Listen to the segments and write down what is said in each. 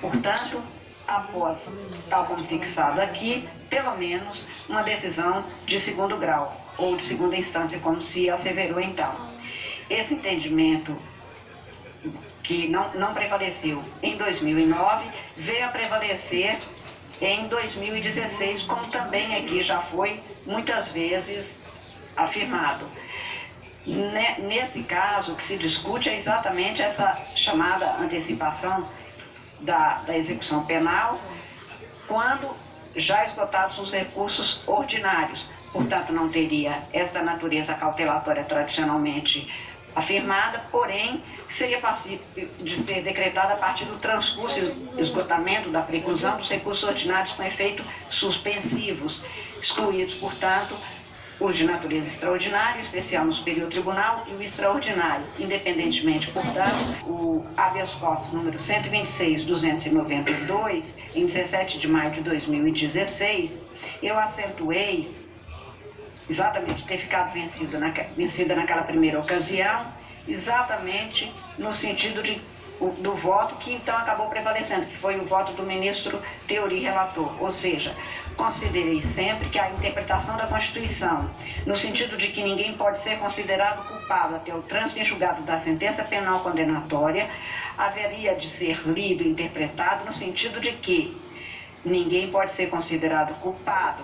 Portanto, após, tal como fixado aqui, pelo menos uma decisão de segundo grau, ou de segunda instância, como se asseverou então. Esse entendimento, que não prevaleceu em 2009, veio a prevalecer em 2016, como também aqui já foi muitas vezes afirmado. Nesse caso, o que se discute é exatamente essa chamada antecipação da execução penal, quando já esgotados os recursos ordinários. Portanto, não teria esta natureza cautelatória tradicionalmente afirmada, porém, seria passível de ser decretada a partir do transcurso e esgotamento da preclusão dos recursos ordinários com efeito suspensivos, excluídos, portanto, os de natureza extraordinária, especial no Superior Tribunal, e o extraordinário. Independentemente, portanto, o habeas corpus número 126.292, em 17 de maio de 2016, eu acentuei exatamente ter ficado vencida naquela primeira ocasião, exatamente no sentido do voto que então acabou prevalecendo, que foi o voto do ministro Theory relator. Ou seja, considerei sempre que a interpretação da Constituição, no sentido de que ninguém pode ser considerado culpado até o trânsito em julgado da sentença penal condenatória, haveria de ser lido e interpretado no sentido de que ninguém pode ser considerado culpado,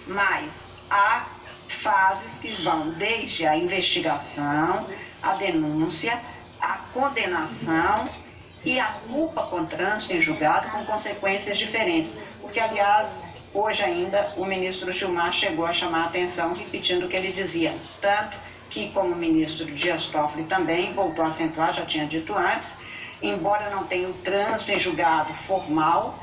mas há fases que vão desde a investigação, a denúncia, a condenação e a culpa com trânsito em julgado com consequências diferentes. Porque, aliás, hoje ainda o ministro Gilmar chegou a chamar a atenção repetindo o que ele dizia. Tanto que, como o ministro Dias Toffoli também voltou a acentuar, já tinha dito antes, embora não tenha o trânsito em julgado formal,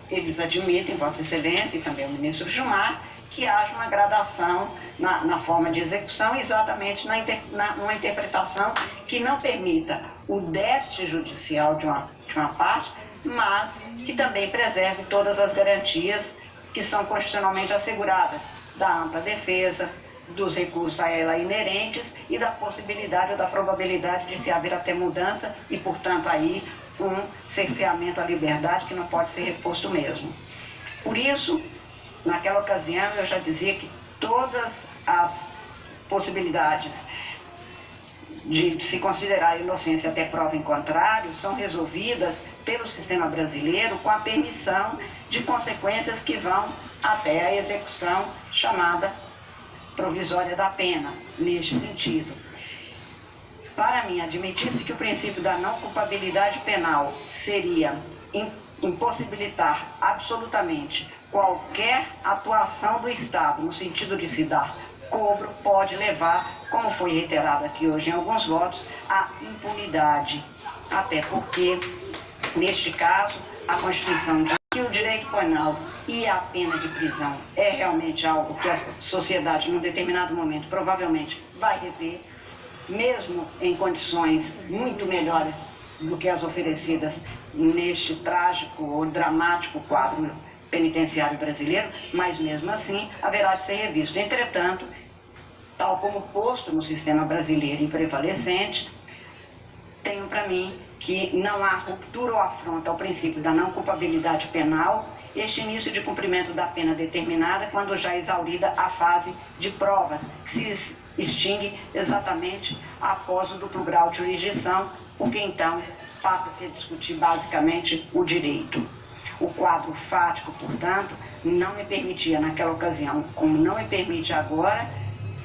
eles admitem, Vossa Excelência e também o ministro Gilmar, que haja uma gradação na forma de execução, exatamente numa interpretação que não permita o déficit judicial de uma parte, mas que também preserve todas as garantias que são constitucionalmente asseguradas, da ampla defesa, dos recursos a ela inerentes e da possibilidade ou da probabilidade de se haver até mudança e, portanto, aí um cerceamento à liberdade que não pode ser reposto mesmo. Por isso, naquela ocasião, eu já dizia que todas as possibilidades de se considerar a inocência até prova em contrário são resolvidas pelo sistema brasileiro com a permissão de consequências que vão até a execução chamada provisória da pena, neste sentido. Para mim, admitir-se que o princípio da não culpabilidade penal seria impossibilitar absolutamente qualquer atuação do Estado no sentido de se dar cobro, pode levar, como foi reiterado aqui hoje em alguns votos, à impunidade. Até porque, neste caso, a Constituição diz que o direito penal e a pena de prisão é realmente algo que a sociedade, num determinado momento, provavelmente vai rever, mesmo em condições muito melhores do que as oferecidas neste trágico ou dramático quadro penitenciário brasileiro, mas mesmo assim haverá de ser revisto. Entretanto, tal como posto no sistema brasileiro e prevalecente, tenho para mim que não há ruptura ou afronta ao princípio da não culpabilidade penal este início de cumprimento da pena determinada quando já exaurida a fase de provas, que se extingue exatamente após o duplo grau de jurisdição, porque então passa-se a discutir basicamente o direito. O quadro fático, portanto, não me permitia naquela ocasião, como não me permite agora,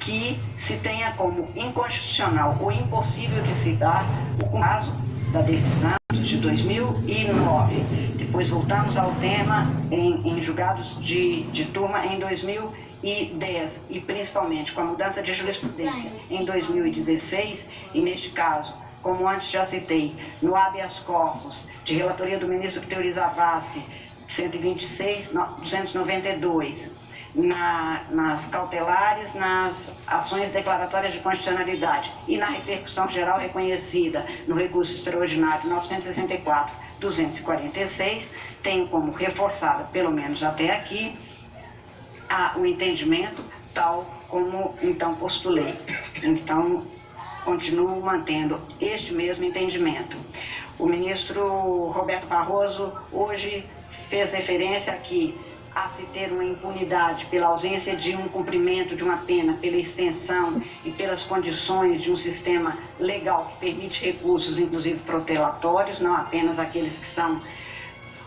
que se tenha como inconstitucional ou impossível de se dar o caso da decisão de 2009. Depois voltamos ao tema em julgados de turma em 2010 e principalmente com a mudança de jurisprudência em 2016 e neste caso, como antes já citei, no habeas corpus de relatoria do ministro Theory Zavascki, 126.292, nas cautelares, nas ações declaratórias de constitucionalidade e na repercussão geral reconhecida no recurso extraordinário 964/246, tenho como reforçada, pelo menos até aqui, o entendimento tal como então postulei. Então, continuo mantendo este mesmo entendimento. O ministro Roberto Barroso hoje fez referência aqui a se ter uma impunidade pela ausência de um cumprimento de uma pena, pela extensão e pelas condições de um sistema legal que permite recursos, inclusive protelatórios, não apenas aqueles que são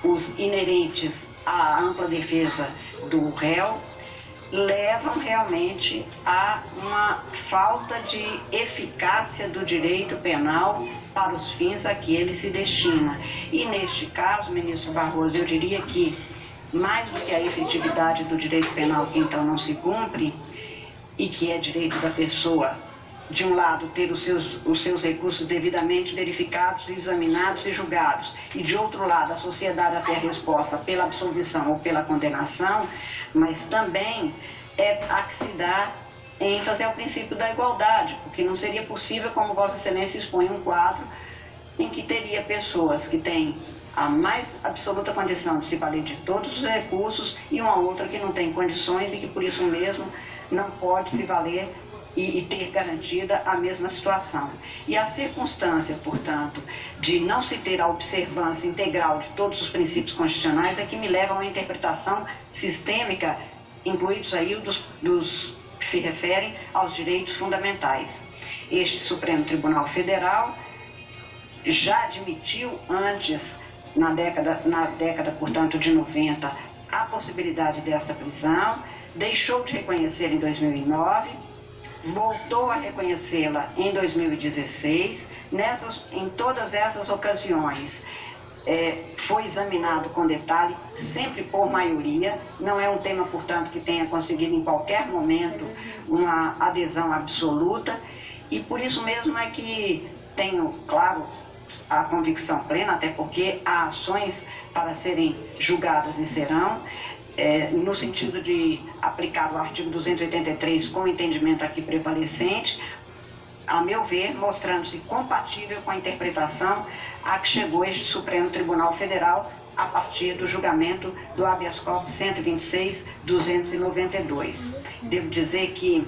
os inerentes à ampla defesa do réu, levam realmente a uma falta de eficácia do direito penal para os fins a que ele se destina. E neste caso, ministro Barroso, eu diria que mais do que a efetividade do direito penal, que então não se cumpre, e que é direito da pessoa, de um lado, ter os seus recursos devidamente verificados, examinados e julgados, e de outro lado, a sociedade a ter a resposta pela absolvição ou pela condenação, mas também há que se dar ênfase ao princípio da igualdade, porque não seria possível, como Vossa Excelência expõe, um quadro em que teria pessoas que têm a mais absoluta condição de se valer de todos os recursos e uma outra que não tem condições e que por isso mesmo não pode se valer e ter garantida a mesma situação. E a circunstância, portanto, de não se ter a observância integral de todos os princípios constitucionais é que me leva a uma interpretação sistêmica, incluídos aí dos que se referem aos direitos fundamentais. Este Supremo Tribunal Federal já admitiu antes, na década, portanto, de 90, a possibilidade desta prisão, deixou de reconhecer em 2009, voltou a reconhecê-la em 2016. Em todas essas ocasiões, foi examinado com detalhe, sempre por maioria. Não é um tema, portanto, que tenha conseguido em qualquer momento uma adesão absoluta, e por isso mesmo é que tenho, claro, a convicção plena, até porque há ações para serem julgadas e serão, no sentido de aplicar o artigo 283 com o entendimento aqui prevalecente, a meu ver, mostrando-se compatível com a interpretação a que chegou este Supremo Tribunal Federal a partir do julgamento do habeas corpus 126.292. Devo dizer que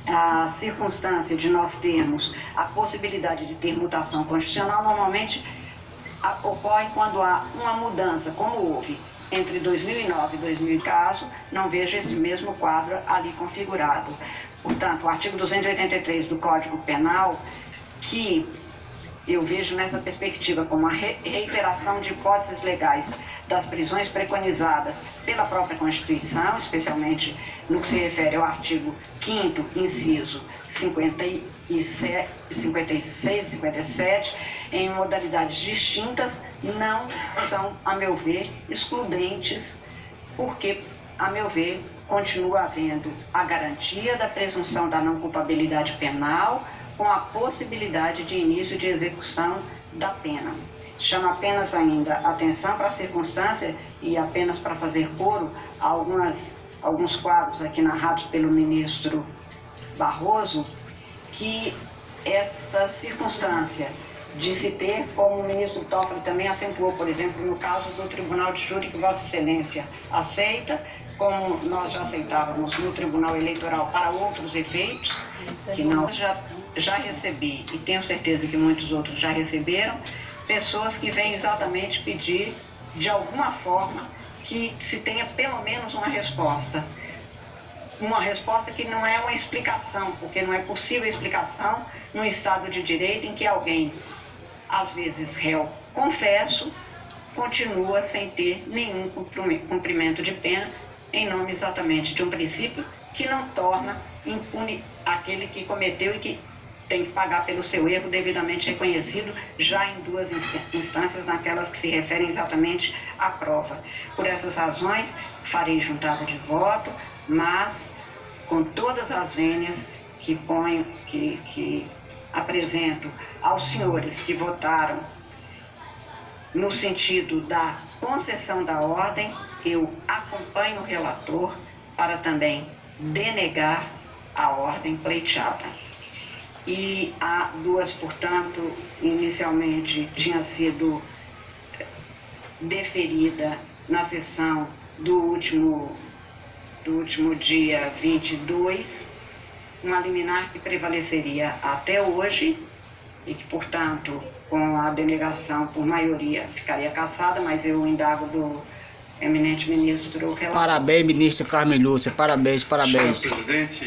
a circunstância de nós termos a possibilidade de ter mutação constitucional normalmente ocorre quando há uma mudança, como houve entre 2009 e 2000, caso não vejo esse mesmo quadro ali configurado. Portanto, o artigo 283 do Código Penal, que eu vejo nessa perspectiva como a reiteração de hipóteses legais das prisões preconizadas pela própria Constituição, especialmente no que se refere ao artigo 5º, inciso 56 e 57, em modalidades distintas, não são, a meu ver, excludentes, porque, a meu ver, continua havendo a garantia da presunção da não culpabilidade penal, com a possibilidade de início de execução da pena. Chamo apenas ainda atenção para a circunstância, e apenas para fazer coro a alguns quadros aqui narrados pelo ministro Barroso, que esta circunstância de se ter, como o ministro Toffoli também acentuou, por exemplo, no caso do Tribunal de Júri, que Vossa Excelência aceita, como nós já aceitávamos no Tribunal Eleitoral para outros efeitos, que não já recebi, e tenho certeza que muitos outros já receberam, pessoas que vêm exatamente pedir, de alguma forma, que se tenha pelo menos uma resposta. Uma resposta que não é uma explicação, porque não é possível explicação num Estado de Direito em que alguém, às vezes réu confesso, continua sem ter nenhum cumprimento de pena, em nome exatamente de um princípio que não torna impune aquele que cometeu e que tem que pagar pelo seu erro devidamente reconhecido já em duas instâncias, naquelas que se referem exatamente à prova. Por essas razões, farei juntada de voto, mas com todas as vênias que apresento aos senhores que votaram no sentido da concessão da ordem, eu acompanho o relator para também denegar a ordem pleiteada. E a duas, portanto, inicialmente tinha sido deferida na sessão do último dia 22, uma liminar que prevaleceria até hoje, e que, portanto, com a denegação por maioria ficaria cassada, mas eu indago do eminente ministro relator. Parabéns, ministro Carmen Lúcia, parabéns, parabéns. Senhor presidente,